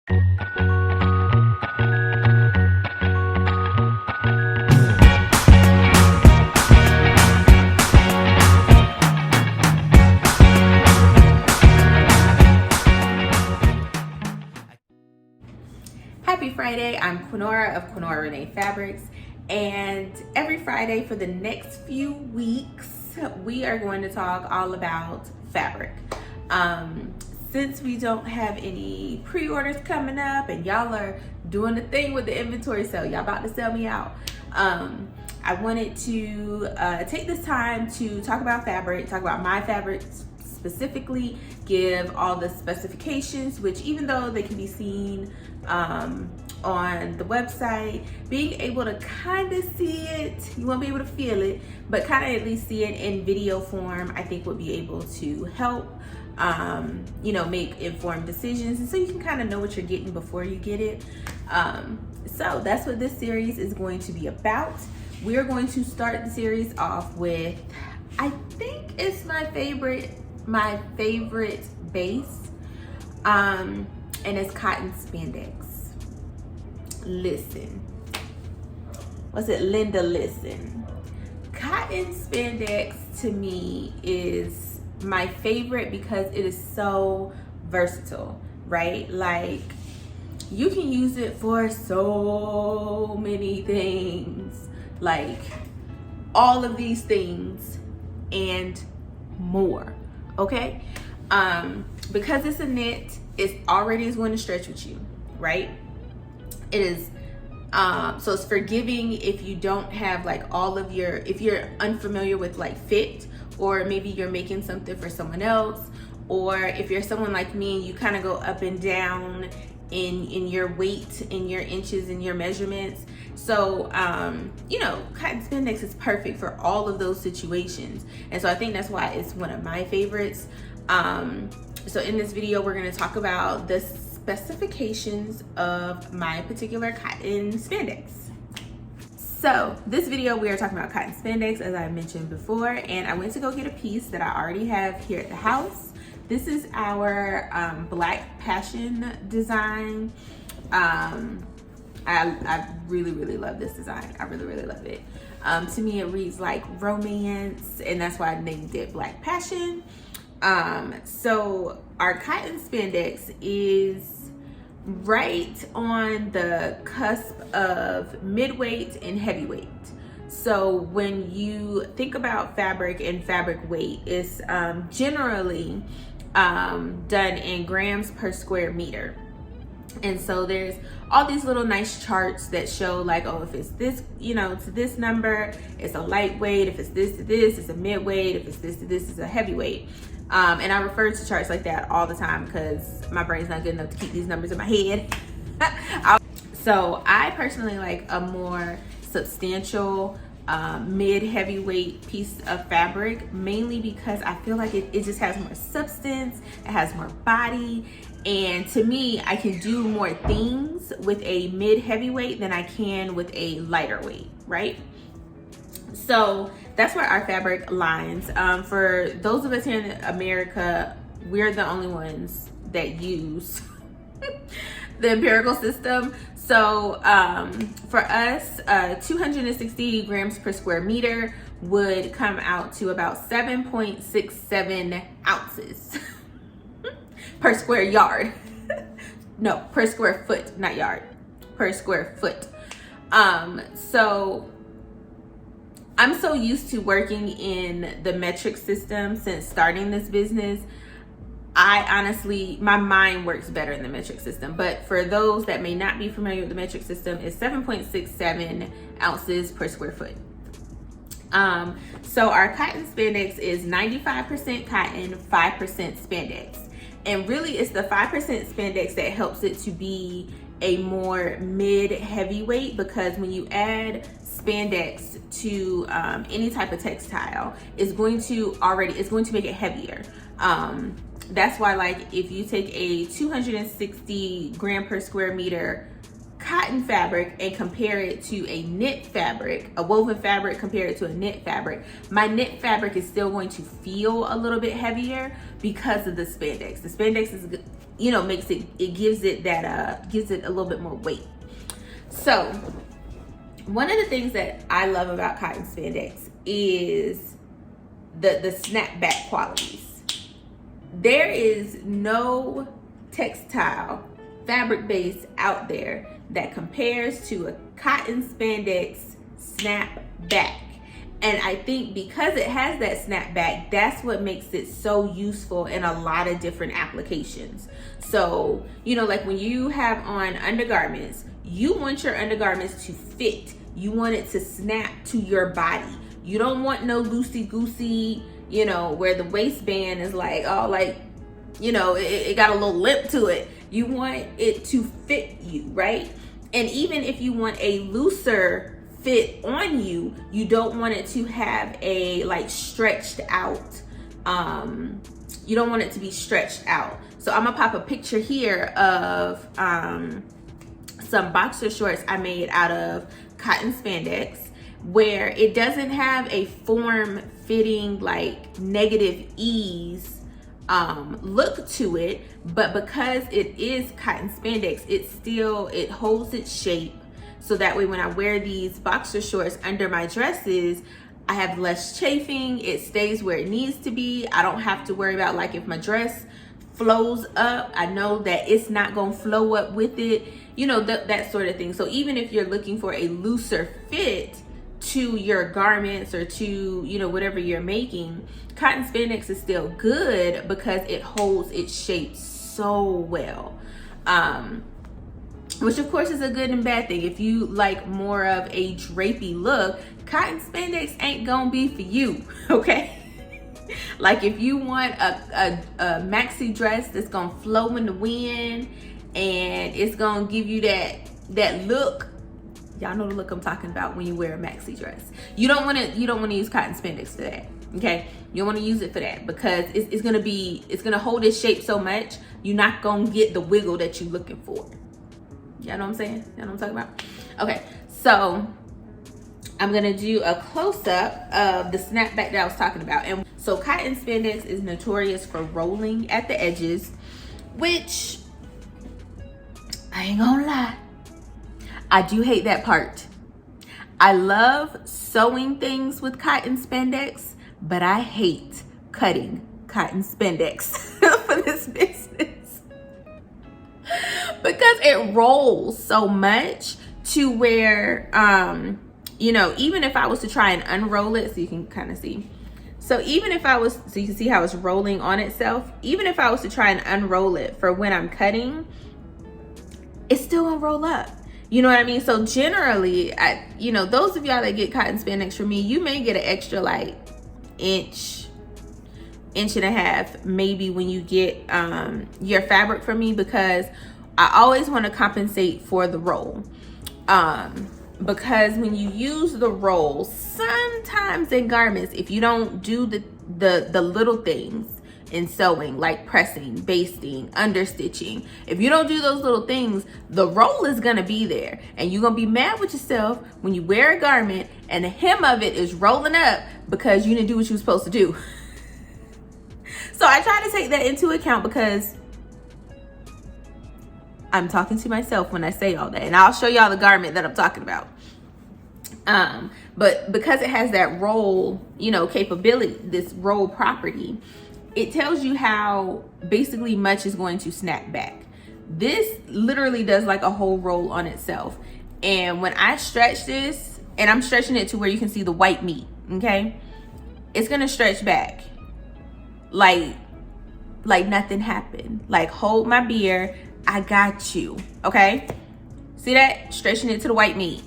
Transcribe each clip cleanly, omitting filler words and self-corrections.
Happy Friday, I'm Queenora of Queenora Renee Fabrics, and every Friday for the next few weeks, we are going to talk all about fabric. Since we don't have any pre-orders coming up and y'all are doing the thing with the inventory sale, y'all about to sell me out. I wanted to take this time to talk about fabric, talk about my fabrics specifically, give all the specifications, which even though they can be seen on the website, being able to kind of see it, you won't be able to feel it, but kind of at least see it in video form, I think would be able to help make informed decisions, and so you can kind of know what you're getting before you get it. So that's what this series is going to be about. We are going to start the series off with, I think it's my favorite base, and it's cotton spandex. Listen, Linda, listen. Cotton spandex to me is my favorite because it is so versatile, right? Like, you can use it for so many things, like all of these things and more. Okay, because it's a knit, it already is going to stretch with you, right? It is so it's forgiving if you don't have like all of your, if you're unfamiliar with like fit, or maybe you're making something for someone else, or if you're someone like me and you kind of go up and down in your weight, in your inches, in your measurements. So cotton spandex is perfect for all of those situations, and so I think that's why it's one of my favorites. So in this video, we're going to talk about the specifications of my particular cotton spandex. So this video, we are talking about cotton spandex, as I mentioned before, and I went to go get a piece that I already have here at the house. This is our Black Passion design. I really love this design. I really love it. To me, it reads like romance, and that's why I named it Black Passion. So our cotton spandex is right on the cusp of mid-weight and heavyweight. So when you think about fabric and fabric weight, it's generally done in grams per square meter. And so there's all these little nice charts that show like, oh, if it's this, to this number, it's a lightweight. If it's this to this, it's a midweight. If it's this to this, it's a heavyweight. And I refer to charts like that all the time because my brain's not good enough to keep these numbers in my head. So I personally like a more substantial mid-heavyweight piece of fabric, mainly because I feel like it just has more substance, it has more body, and to me, I can do more things with a mid-heavyweight than I can with a lighter weight, right? So that's where our fabric lines. For those of us here in America, we're the only ones that use the empirical system. So for us, 260 grams per square meter would come out to about 7.67 ounces per square yard. No, per square foot, not yard, per square foot. So I'm so used to working in the metric system since starting this business. I honestly, my mind works better in the metric system. But for those that may not be familiar with the metric system, it's 7.67 ounces per square foot. So our cotton spandex is 95% cotton, 5% spandex. And really it's the 5% spandex that helps it to be a more mid-heavyweight, because when you add spandex to any type of textile, it's going to make it heavier. That's why, like, if you take a 260 gram per square meter cotton fabric and compare it to a knit fabric, a woven fabric, compare it to a knit fabric, my knit fabric is still going to feel a little bit heavier because of the spandex. The spandex is, you know, makes it, it gives it that, gives it a little bit more weight. So one of the things that I love about cotton spandex is the snapback qualities. There is no textile fabric base out there that compares to a cotton spandex snapback. And I think because it has that snapback, that's what makes it so useful in a lot of different applications. So, you know, like when you have on undergarments, you want your undergarments to fit. You want it to snap to your body. You don't want no loosey-goosey, you know, where the waistband is like, oh, like, you know, it got a little lip to it. You want it to fit you, right? And even if you want a looser fit on you, you don't want it to have a like stretched out, you don't want it to be stretched out. So I'm gonna pop a picture here of some boxer shorts I made out of cotton spandex, where it doesn't have a form-fitting like negative ease look to it, but because it is cotton spandex, it holds its shape, so that way when I wear these boxer shorts under my dresses, I have less chafing. It stays where it needs to be. I don't have to worry about like if my dress flows up, I know that it's not gonna flow up with it, you know, that sort of thing. So even if you're looking for a looser fit to your garments or to, you know, whatever you're making, cotton spandex is still good because it holds its shape so well. Which of course is a good and bad thing. If you like more of a drapey look, cotton spandex ain't gonna be for you, okay? Like if you want a maxi dress that's gonna flow in the wind and it's gonna give you that look, y'all know the look I'm talking about when you wear a maxi dress. You don't want to use cotton spandex for that, okay? You don't want to use it for that because it's gonna hold its shape so much, you're not gonna get the wiggle that you're looking for. Y'all know what I'm saying? Y'all know what I'm talking about? Okay, so I'm gonna do a close-up of the snapback that I was talking about. And so cotton spandex is notorious for rolling at the edges, which I ain't gonna lie, I do hate that part. I love sewing things with cotton spandex, but I hate cutting cotton spandex for this business because it rolls so much to where, you know, even if I was to try and unroll it, so you can kind of see. So even if I was, so you can see how it's rolling on itself, even if I was to try and unroll it for when I'm cutting, it still won't roll up. You know what I mean? So generally, you know, those of y'all that get cotton spandex from me, you may get an extra like inch and a half maybe when you get your fabric from me, because I always want to compensate for the roll. Because when you use the roll, sometimes in garments, if you don't do the little things in sewing, like pressing, basting, understitching, if you don't do those little things, the roll is gonna be there, and you're gonna be mad with yourself when you wear a garment and the hem of it is rolling up because you didn't do what you were supposed to do. So I try to take that into account because I'm talking to myself when I say all that, and I'll show y'all the garment that I'm talking about. But because it has that roll, you know, capability, this roll property, it tells you how basically much is going to snap back. This literally does like a whole roll on itself. And when I stretch this, and I'm stretching it to where you can see the white meat, okay? It's gonna stretch back like nothing happened. Like, hold my beer, I got you, okay? See that? Stretching it to the white meat.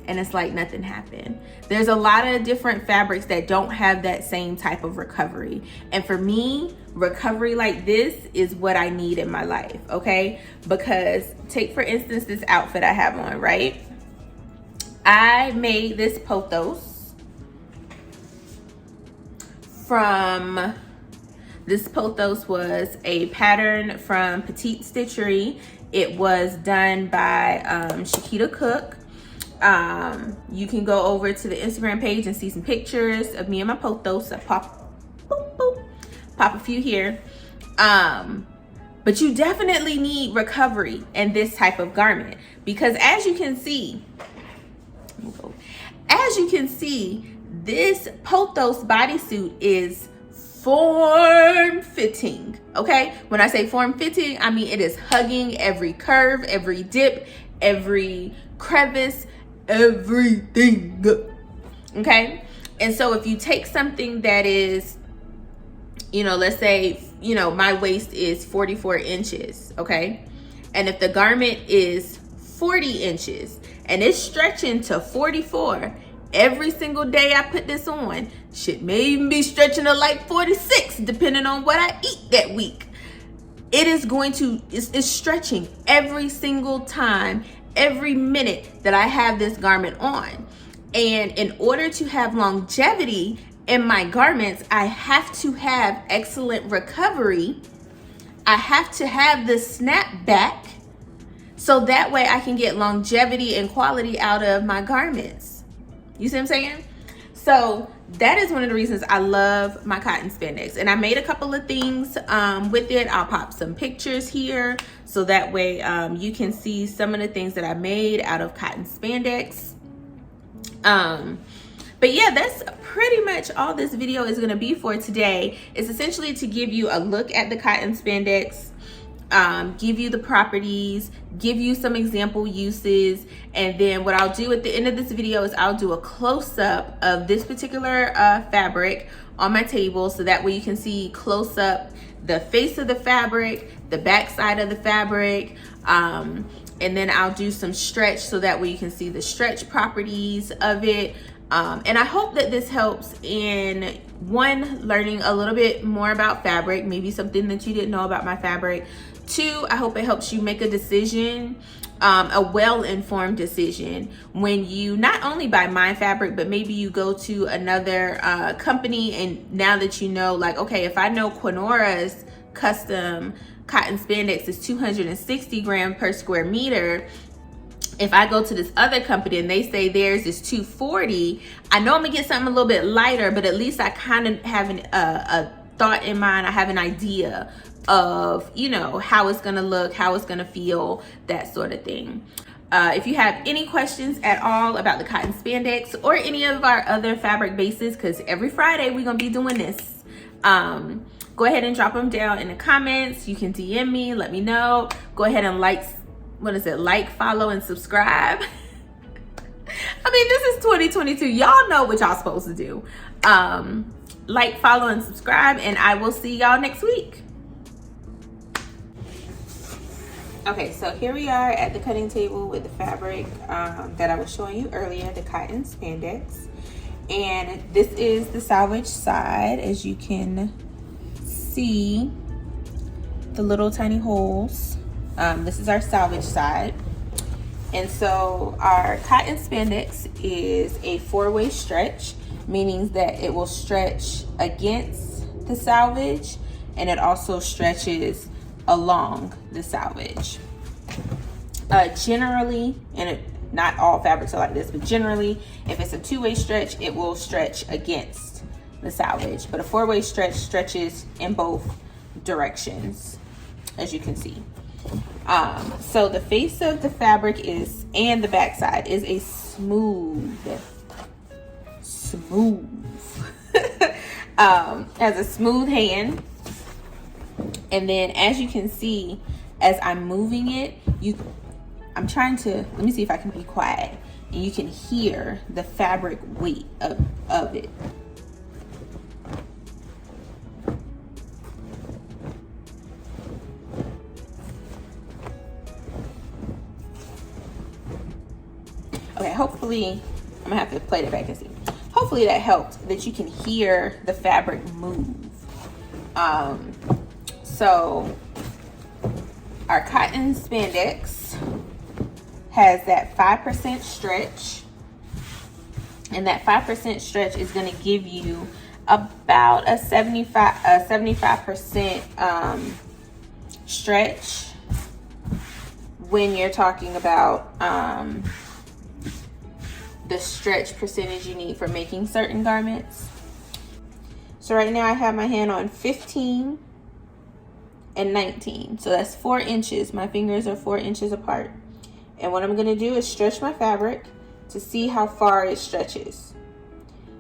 And it's like nothing happened. There's a lot of different fabrics that don't have that same type of recovery. And for me, recovery like this is what I need in my life, okay? Because take for instance this outfit I have on, right? I made this pothos from This pothos was a pattern from Petite Stitchery. It was done by Shakita Cook. You can go over to the Instagram page and see some pictures of me and my pothos. I pop a few here. But you definitely need recovery in this type of garment, because as you can see, this pothos bodysuit is form fitting. Okay, when I say form fitting, I mean it is hugging every curve, every dip, every crevice, everything. Okay, and so if you take something that is, you know, let's say, you know, my waist is 44 inches, okay, and if the garment is 40 inches and it's stretching to 44, every single day I put this on, shit may even be stretching to like 46 depending on what I eat that week. It is going to, it's stretching every single time, every minute that I have this garment on. And in order to have longevity in my garments, I have to have excellent recovery. I have to have the snap back, so that way I can get longevity and quality out of my garments. You see what I'm saying? So that is one of the reasons I love my cotton spandex. And I made a couple of things with it. I'll pop some pictures here so that way you can see some of the things that I made out of cotton spandex. But yeah, that's pretty much all this video is going to be for today. It's essentially to give you a look at the cotton spandex, give you the properties, give you some example uses, and then what I'll do at the end of this video is I'll do a close-up of this particular fabric on my table, so that way you can see close up the face of the fabric, the back side of the fabric, and then I'll do some stretch so that way you can see the stretch properties of it. And I hope that this helps in, one, learning a little bit more about fabric, maybe something that you didn't know about my fabric. Two, I hope it helps you make a decision, a well-informed decision, when you not only buy my fabric, but maybe you go to another company, and now that you know, like, okay, if I know Queenora's custom cotton spandex is 260 grams per square meter, if I go to this other company and they say theirs is 240, I know I'm gonna get something a little bit lighter, but at least I kind of have a thought in mind. I have an idea of, you know, how it's gonna look, how it's gonna feel, that sort of thing. If you have any questions at all about the cotton spandex or any of our other fabric bases, because every Friday we're gonna be doing this, go ahead and drop them down in the comments. You can DM me, let me know. Go ahead and like, follow, and subscribe. I mean, this is 2022. Y'all know what y'all supposed to do. Like, follow, and subscribe, and I will see y'all next week. Okay, so here we are at the cutting table with the fabric that I was showing you earlier, the cotton spandex. And this is the salvage side. As you can see, the little tiny holes. This is our salvage side. And so our cotton spandex is a 4-way stretch, meaning that it will stretch against the salvage, and it also stretches along the salvage. Generally, and not all fabrics are like this, but generally, if it's a 2-way stretch, it will stretch against the salvage. But a 4-way stretch stretches in both directions, as you can see. So the face of the fabric is, and the back side is a smooth, has a smooth hand. And then as you can see, as I'm moving it, I'm trying to, let me see if I can be quiet, and you can hear the fabric weight of it. Okay, hopefully, I'm gonna have to play that back and see. Hopefully that helped, that you can hear the fabric move. So our cotton spandex has that 5% stretch, and that 5% stretch is gonna give you about a 75% stretch when you're talking about the stretch percentage you need for making certain garments. So right now I have my hand on 15 and 19. So that's 4 inches. My fingers are 4 inches apart. And what I'm gonna do is stretch my fabric to see how far it stretches.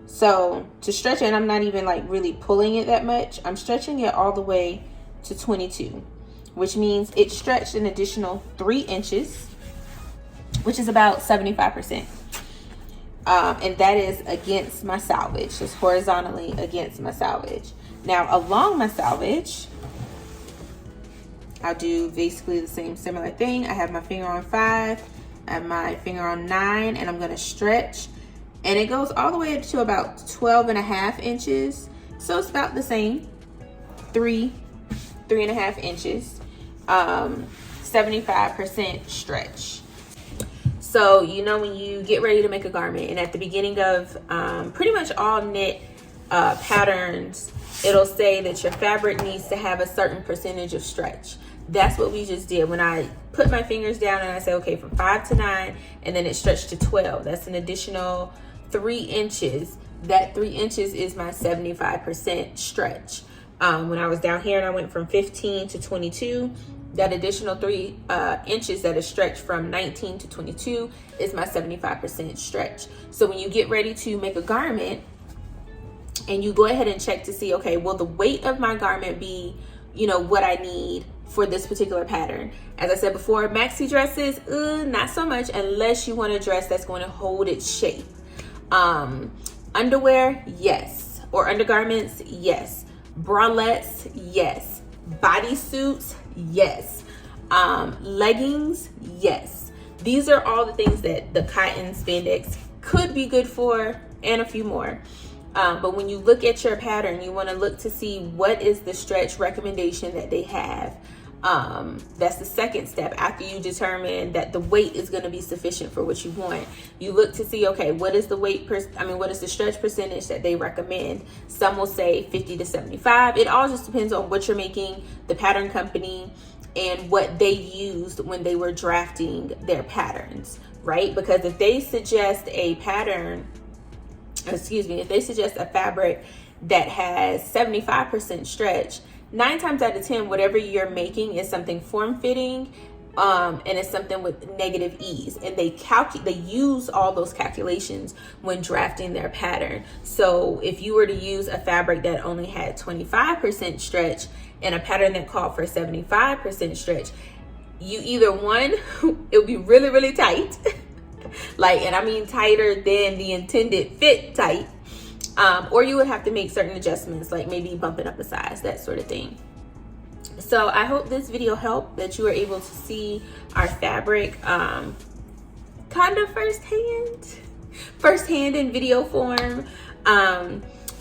So to stretch it, I'm not even like really pulling it that much. I'm stretching it all the way to 22, which means it stretched an additional 3 inches, which is about 75%. And that is against my selvage, just horizontally against my selvage. Now along my selvage, I'll do basically the same similar thing. I have my finger on 5, I have my finger on 9, and I'm gonna stretch. And it goes all the way up to about 12.5 inches. So it's about the same, 3.5 inches, 75% stretch. So, you know, when you get ready to make a garment, and at the beginning of pretty much all knit patterns, it'll say that your fabric needs to have a certain percentage of stretch. That's what we just did. When I put my fingers down and I say, okay, from 5 to 9, and then it stretched to 12, that's an additional 3 inches. That 3 inches is my 75% stretch. When I was down here and I went from 15 to 22, that additional 3 inches that is stretched from 19 to 22 is my 75% stretch. So when you get ready to make a garment and you go ahead and check to see, okay, will the weight of my garment be, you know, what I need for this particular pattern? As I said before, maxi dresses, not so much, unless you want a dress that's going to hold its shape. Underwear, yes. Or undergarments, yes. Bralettes, yes. Bodysuits, yes. Leggings, yes. These are all the things that the cotton spandex could be good for, and a few more. But when you look at your pattern, you want to look to see what is the stretch recommendation that they have. That's the second step after you determine that the weight is going to be sufficient for what you want. You look to see, okay, what is the weight what is the stretch percentage that they recommend? Some will say 50 to 75. It all just depends on what you're making, the pattern company, and what they used when they were drafting their patterns, right? Because if they suggest a pattern, if they suggest a fabric that has 75% stretch, 9 times out of 10, whatever you're making is something form-fitting, and it's something with negative ease. And they use all those calculations when drafting their pattern. So if you were to use a fabric that only had 25% stretch and a pattern that called for 75% stretch, you either one, it'll be really, really tight, like, and I mean tighter than the intended fit tight. Or you would have to make certain adjustments, like maybe bumping up a size, that sort of thing. So I hope this video helped, that you were able to see our fabric kind of firsthand in video form.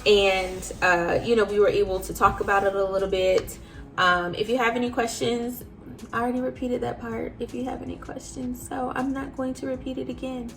You know, we were able to talk about it a little bit. If you have any questions, I already repeated that part, if you have any questions, so I'm not going to repeat it again.